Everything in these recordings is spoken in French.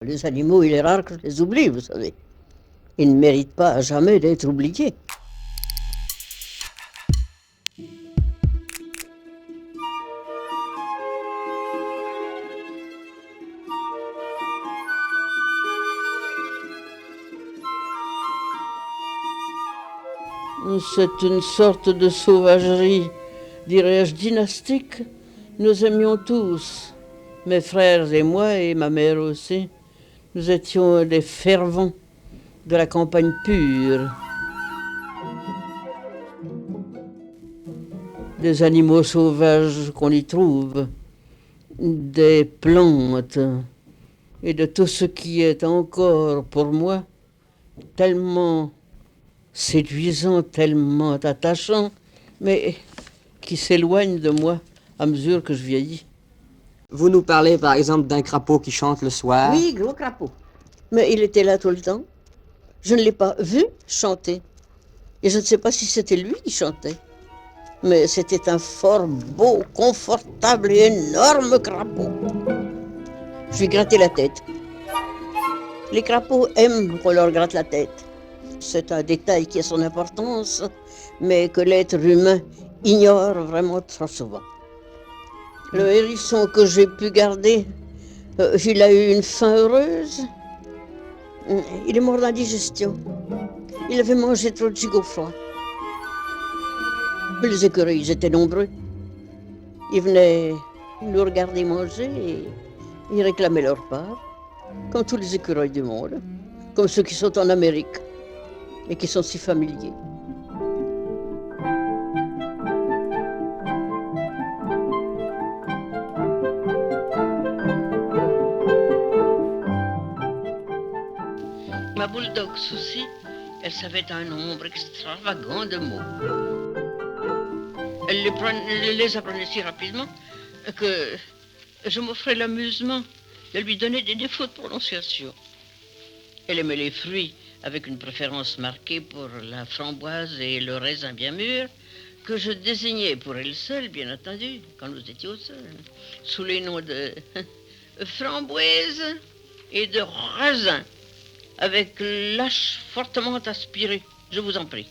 Les animaux, il est rare que je les oublie, vous savez. Ils ne méritent pas à jamais d'être oubliés. C'est une sorte de sauvagerie, dirais-je, dynastique. Nous aimions tous, mes frères et moi, et ma mère aussi. Nous étions des fervents de la campagne pure. Des animaux sauvages qu'on y trouve, des plantes et de tout ce qui est encore pour moi tellement séduisant, tellement attachant, mais qui s'éloigne de moi à mesure que je vieillis. Vous nous parlez par exemple d'un crapaud qui chante le soir. Oui, gros crapaud. Mais il était là tout le temps. Je ne l'ai pas vu chanter. Et je ne sais pas si c'était lui qui chantait. Mais c'était un fort beau, confortable et énorme crapaud. Je lui grattais la tête. Les crapauds aiment qu'on leur gratte la tête. C'est un détail qui a son importance, mais que l'être humain ignore vraiment trop souvent. Le hérisson que j'ai pu garder, il a eu une fin heureuse. Il est mort d'indigestion. Il avait mangé trop de gigot froid. Les écureuils, ils étaient nombreux. Ils venaient nous regarder manger et ils réclamaient leur part, comme tous les écureuils du monde, comme ceux qui sont en Amérique et qui sont si familiers. Ma bulldog Souci, elle savait un nombre extravagant de mots. Elle les apprenait si rapidement que je m'offrais l'amusement de lui donner des défauts de prononciation. Elle aimait les fruits avec une préférence marquée pour la framboise et le raisin bien mûr, que je désignais pour elle seule, bien entendu, quand nous étions seuls, sous les noms de framboise et de raisin, avec l'âche fortement aspirée, je vous en prie.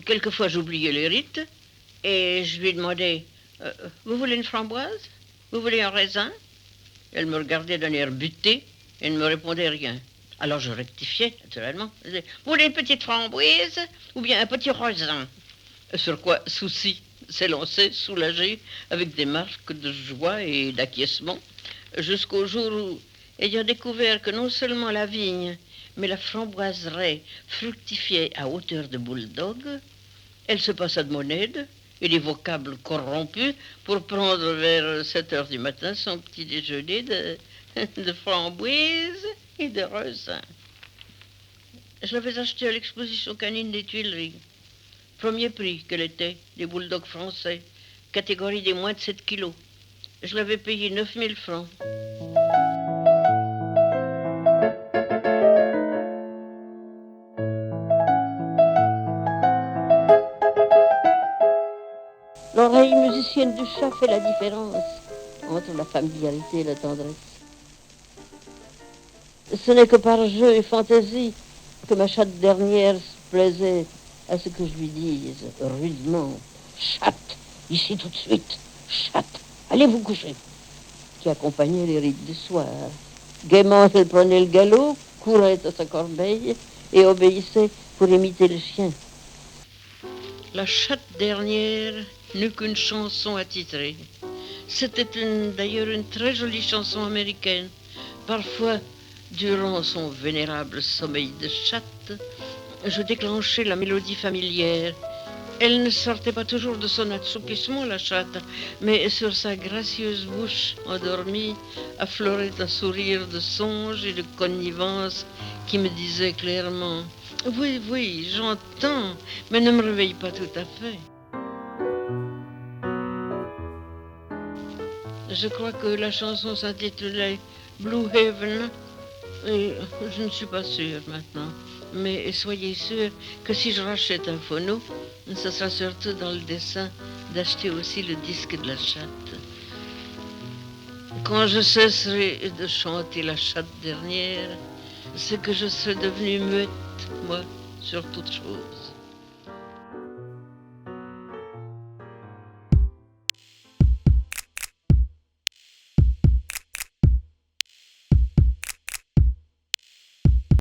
Quelquefois, j'oubliais les rites et je lui demandais vous voulez une framboise? Vous voulez un raisin? Elle me regardait d'un air buté et ne me répondait rien. Alors je rectifiais, naturellement. Je disais, vous voulez une petite framboise ou bien un petit raisin? Sur quoi Souci s'élançait, soulagé, avec des marques de joie et d'acquiescement, jusqu'au jour où, ayant découvert que non seulement la vigne, mais la framboiseraie fructifiait à hauteur de bulldog, elle se passa de mon aide et des vocables corrompus pour prendre vers 7 heures du matin son petit déjeuner de framboises et de raisins. Je l'avais acheté à l'exposition canine des Tuileries. Premier prix qu'elle était, des bulldogs français, catégorie des moins de 7 kilos. Je l'avais payé 9000 francs. L'oreille musicienne du chat fait la différence entre la familiarité et la tendresse. Ce n'est que par jeu et fantaisie que ma chatte dernière se plaisait à ce que je lui dise rudement « Chatte, ici tout de suite, chatte, allez vous coucher !» qui accompagnait les rites du soir. Gaiement, elle prenait le galop, courait à sa corbeille et obéissait pour imiter le chien. La chatte dernière n'eut qu'une chanson attitrée. C'était d'ailleurs une très jolie chanson américaine. Parfois, durant son vénérable sommeil de chatte, je déclenchais la mélodie familière. Elle ne sortait pas toujours de son assoupissement, la chatte, mais sur sa gracieuse bouche endormie affleurait un sourire de songe et de connivence qui me disait clairement « Oui, oui, j'entends, mais ne me réveille pas tout à fait. » Je crois que la chanson s'intitulait Blue Heaven. Et je ne suis pas sûre maintenant. Mais soyez sûr que si je rachète un phono, ce sera surtout dans le dessein d'acheter aussi le disque de la chatte. Quand je cesserai de chanter la chatte dernière, c'est que je serai devenue muette, moi, sur toute chose.